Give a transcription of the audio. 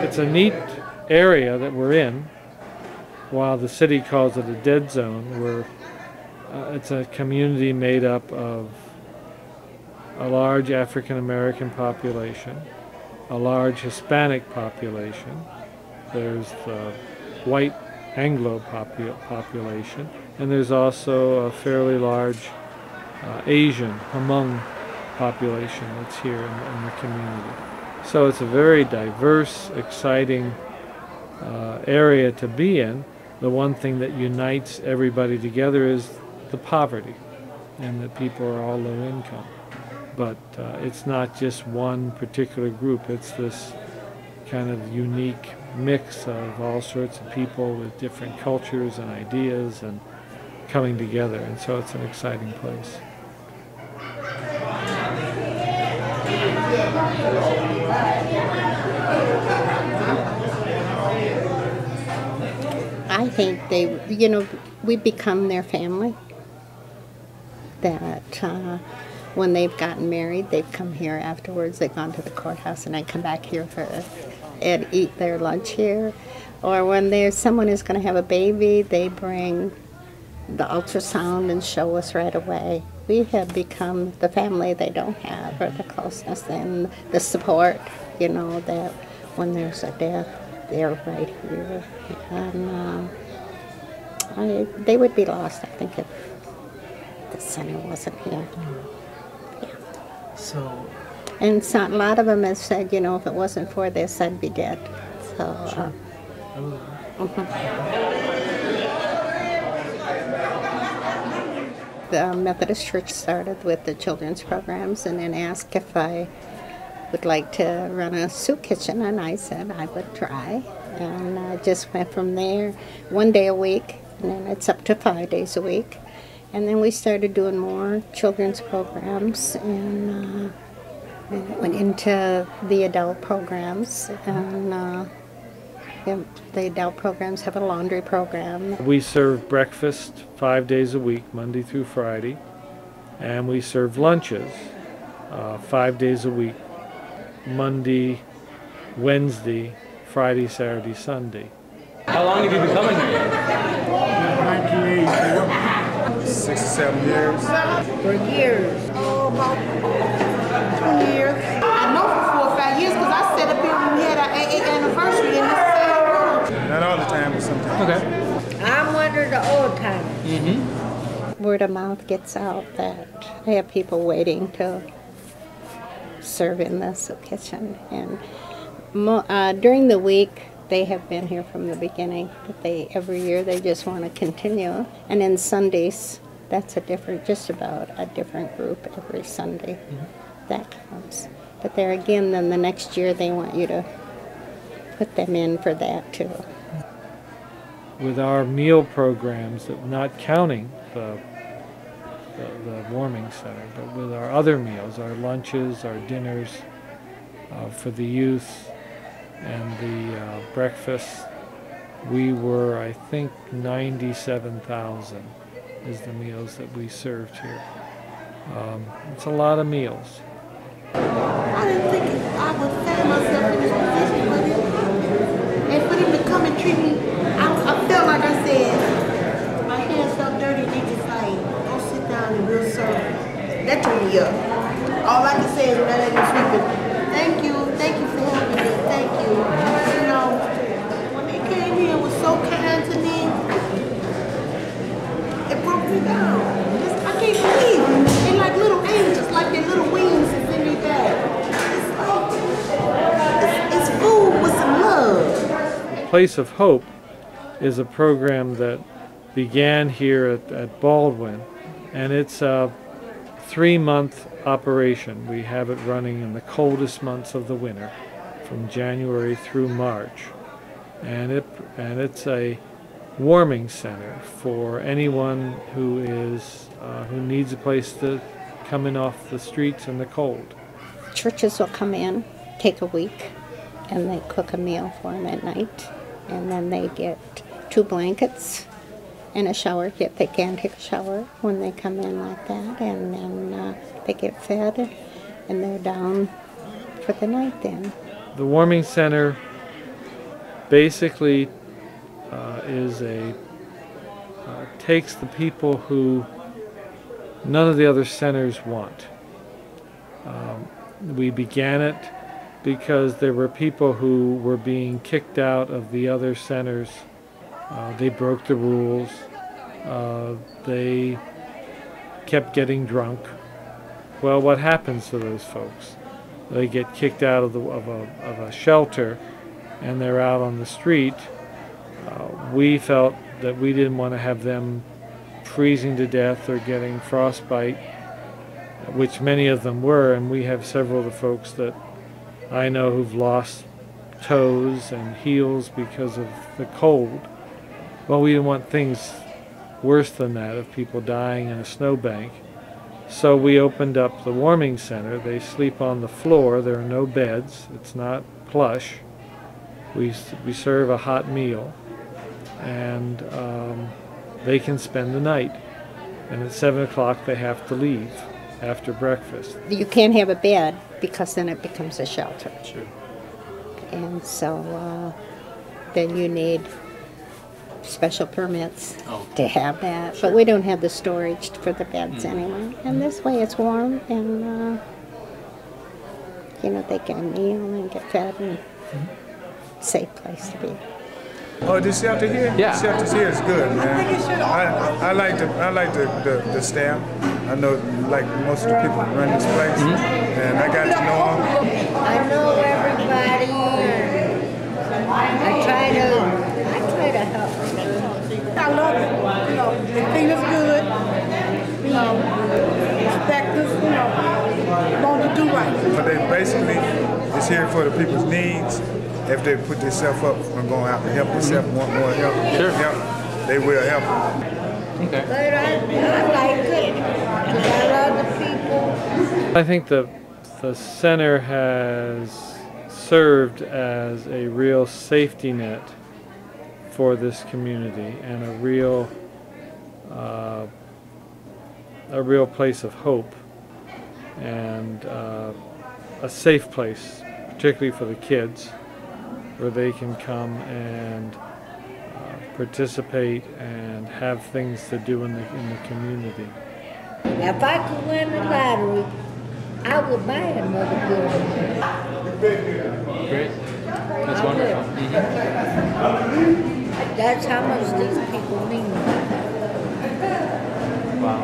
It's a neat area that we're in, while the city calls it a dead zone, where it's a community made up of a large African American population, a large Hispanic population, there's the white Anglo population, and there's also a fairly large Asian Hmong population that's here in the community. So it's a very diverse, exciting area to be in. The one thing that unites everybody together is the poverty, and that people are all low income. But it's not just one particular group, it's this kind of unique mix of all sorts of people with different cultures and ideas and coming together, and so it's an exciting place. I think we become their family. That when they've gotten married, they've come here afterwards. They've gone to the courthouse and they come back here and eat their lunch here. Or when someone is going to have a baby, they bring the ultrasound and show us right away. We have become the family they don't have, or the closeness and the support, that when there's a death, they're right here. And they would be lost, I think, if the center wasn't here. Yeah. So. And a lot of them have said, if it wasn't for this, I'd be dead. So. Sure. The Methodist Church started with the children's programs and then asked if I would like to run a soup kitchen, and I said I would try. And I just went from there, 1 day a week, and then it's up to 5 days a week. And then we started doing more children's programs, and went into the adult programs. And the adult programs have a laundry program. We serve breakfast 5 days a week, Monday through Friday, and we serve lunches 5 days a week, Monday, Wednesday, Friday, Saturday, Sunday. How long have you been coming here? 1984. 6 or 7 years. For years. Oh, about 20 years. I know for 4 or 5 years because I sat up here when we had our AA anniversary in the same room. Not all the time, but sometimes. Okay. I'm one of the old timers. Mm-hmm. Word of mouth gets out that I have people waiting to serve in the soup kitchen. And during the week, they have been here from the beginning, but every year they just want to continue. And then Sundays, that's just about a different group every Sunday. Mm-hmm. That counts. But there again, then the next year they want you to put them in for that too. With our meal programs, not counting the warming center, but with our other meals, our lunches, our dinners for the youth, and the breakfast, we were, I think, 97,000 is the meals that we served here. It's a lot of meals. I didn't think I would find myself in this position, and for them to come and treat me, I felt like I said, my hands felt dirty, they just like, go sit down and we'll serve. That turned me up. All I can say is when I let them sweep it, thank you for helping me, thank you. When they came here and was so kind to me, it broke me down. I can't believe it. They're like little angels, like their little wings is in their back. It's like, it's food with some love. Place of Hope is a program that began here at Baldwin, and it's a 3-month operation. We have it running in the coldest months of the winter, from January through March, and it's a warming center for anyone who needs a place to come in off the streets in the cold. Churches will come in, take a week, and they cook a meal for them at night, and then they get 2 blankets and a shower if they can take a shower when they come in like that, and then they get fed, and they're down for the night then. The warming center basically takes the people who none of the other centers want. We began it because there were people who were being kicked out of the other centers. They broke the rules. They kept getting drunk. Well, what happens to those folks? They get kicked out of a shelter, and they're out on the street. We felt that we didn't want to have them freezing to death or getting frostbite, which many of them were, and we have several of the folks that I know who've lost toes and heels because of the cold. Well, we didn't want things worse than that, of people dying in a snowbank. So we opened up the warming center. They sleep on the floor. There are no beds. It's not plush. We serve a hot meal, and they can spend the night. And at 7 o'clock they have to leave after breakfast. You can't have a bed because then it becomes a shelter. Sure. And so then you need special permits to have that. Sure. But we don't have the storage for the beds anyway. And this way it's warm and, they get a meal and get fed and safe place to be. Oh, this shelter here? Yeah. The shelter here is good, man. I like the staff. I know, like most of the people who run this place, and I got to know them. I know everybody, and I try to help. I love it. The clean is good. Respect us, want to do right. But they basically is here for the people's needs. If they put themselves up and going out to help themselves, want more help, they will help them. Okay. But I like it, because I love the people. I think the center has served as a real safety net for this community and a real place of hope and a safe place, particularly for the kids, where they can come and participate and have things to do in the community. If I could win the lottery, I would buy another building. Great. That's wonderful. That's how much these people mean. Wow.